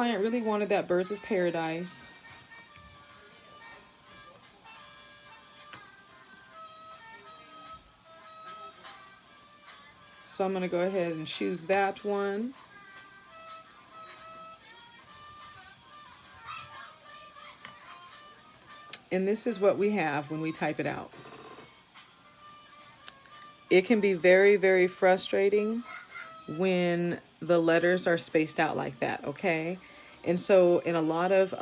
client really wanted that Birds of Paradise. So I'm going to go ahead and choose that one. And this is what we have when we type it out. It can be very, very frustrating when the letters are spaced out like that, okay? And so in a lot of,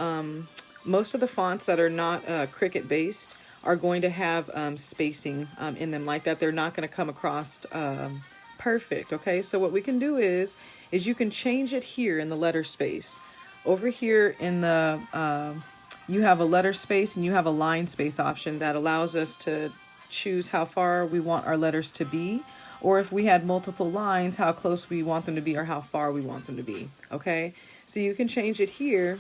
most of the fonts that are not Cricut based are going to have spacing in them like that. They're not going to come across perfect, okay? So what we can do is you can change it here in the letter space. Over here in the, you have a letter space and you have a line space option that allows us to choose how far we want our letters to be, or if we had multiple lines, how close we want them to be or how far we want them to be, okay? So you can change it here.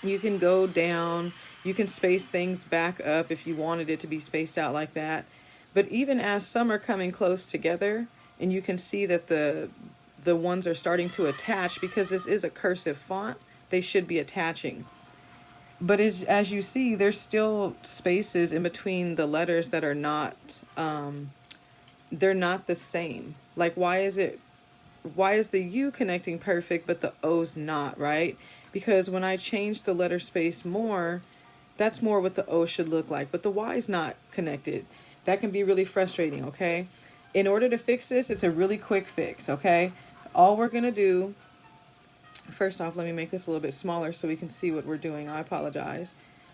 You can go down, you can space things back up if you wanted it to be spaced out like that. But even as some are coming close together, and you can see that the ones are starting to attach, because this is a cursive font, they should be attaching. But as you see, there's still spaces in between the letters that are not, they're not the same. Like, why is the U connecting perfect, but the O's not, right? Because when I change the letter space more, that's more what the O should look like, but the Y is not connected. That can be really frustrating, okay? In order to fix this, it's a really quick fix, okay? All we're gonna do, first off, let me make this a little bit smaller so we can see what we're doing. I apologize.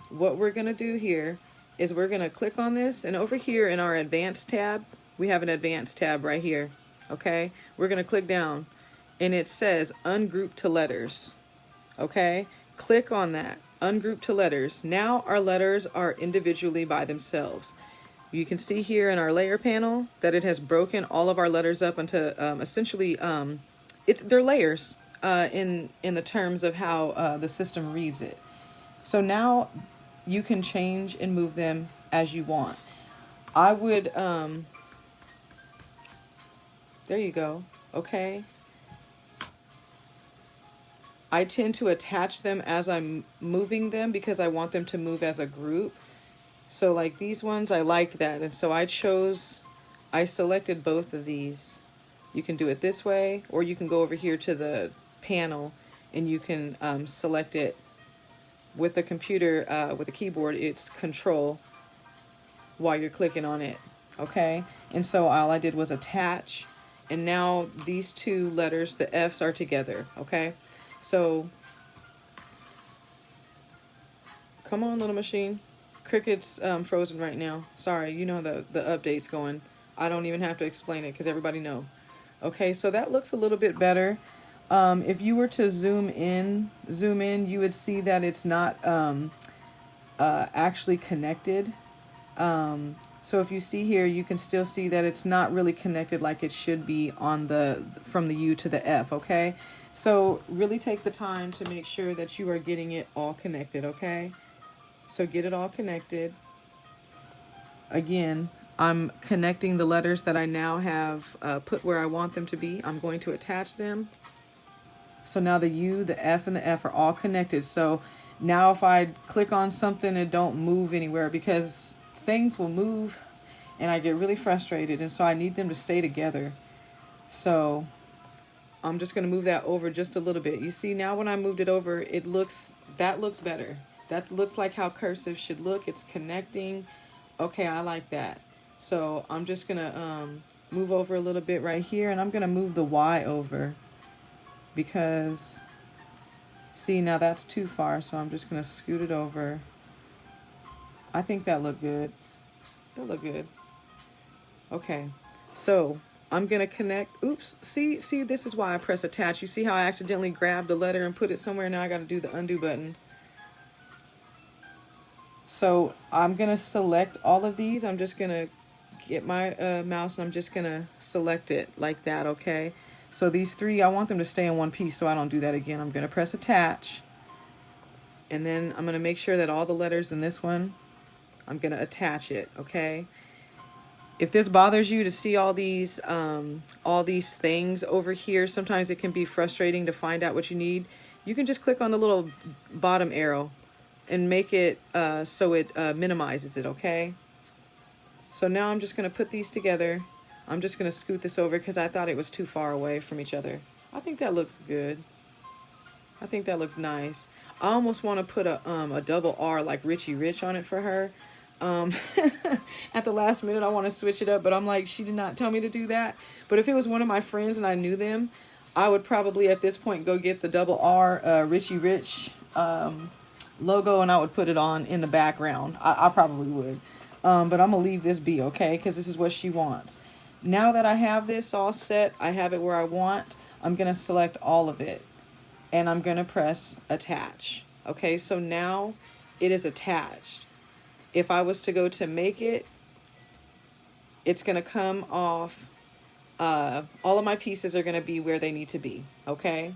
What we're gonna do here is we're gonna click on this, and over here in our advanced tab, we have an advanced tab right here, okay? We're gonna click down, and it says ungroup to letters, okay? Click on that, ungroup to letters. Now our letters are individually by themselves. You can see here in our layer panel that it has broken all of our letters up into essentially, they're layers in the terms of how the system reads it. So now you can change and move them as you want. I would, there you go, okay. I tend to attach them as I'm moving them because I want them to move as a group. So like these ones, I liked that. And so I selected both of these. You can do it this way, or you can go over here to the panel and you can select it with the computer, with the keyboard. It's Control while you're clicking on it, okay? And so all I did was attach, and now these two letters, the F's, are together, okay? So, come on, little machine. Cricut's frozen right now. Sorry, you know the update's going. I don't even have to explain it because everybody know. Okay, so that looks a little bit better. If you were to zoom in, you would see that it's not actually connected. So if you see here, you can still see that it's not really connected like it should be on from the U to the F, okay? So really take the time to make sure that you are getting it all connected, okay? So get it all connected. Again, I'm connecting the letters that I now have put where I want them to be. I'm going to attach them. So now the U, the F, and the F are all connected. So now if I click on something, it don't move anywhere because things will move and I get really frustrated. And so I need them to stay together. So I'm just going to move that over just a little bit. You see now when I moved it over, that looks better. That looks like how cursive should look. It's connecting. Okay, I like that. So I'm just gonna move over a little bit right here, and I'm gonna move the Y over because, see, now that's too far, so I'm just gonna scoot it over. I think that looked good. That looked good. Okay, so I'm gonna connect. Oops, see, this is why I press attach. You see how I accidentally grabbed the letter and put it somewhere? Now I gotta do the undo button. So I'm gonna select all of these. I'm just gonna get my mouse and I'm just gonna select it like that, okay? So these three, I want them to stay in one piece so I don't do that again. I'm gonna press attach, and then I'm gonna make sure that all the letters in this one, I'm gonna attach it, okay? If this bothers you to see all these things over here, sometimes it can be frustrating to find out what you need. you can just click on the little bottom arrow and make it so it minimizes it, okay? So now I'm just going to put these together. I'm just going to scoot this over because I thought it was too far away from each other. I think that looks good. I think that looks nice. I almost want to put a double R like Richie Rich on it for her. At the last minute, I want to switch it up, but I'm like, she did not tell me to do that. But if it was one of my friends and I knew them, I would probably at this point go get the double R Richie Rich logo, and I would put it on in the background. I probably would. But I'm going to leave this be, okay? Because this is what she wants. Now that I have this all set, I have it where I want, I'm going to select all of it. And I'm going to press attach. Okay, so now it is attached. If I was to go to make it, it's going to come off. All of my pieces are going to be where they need to be. Okay,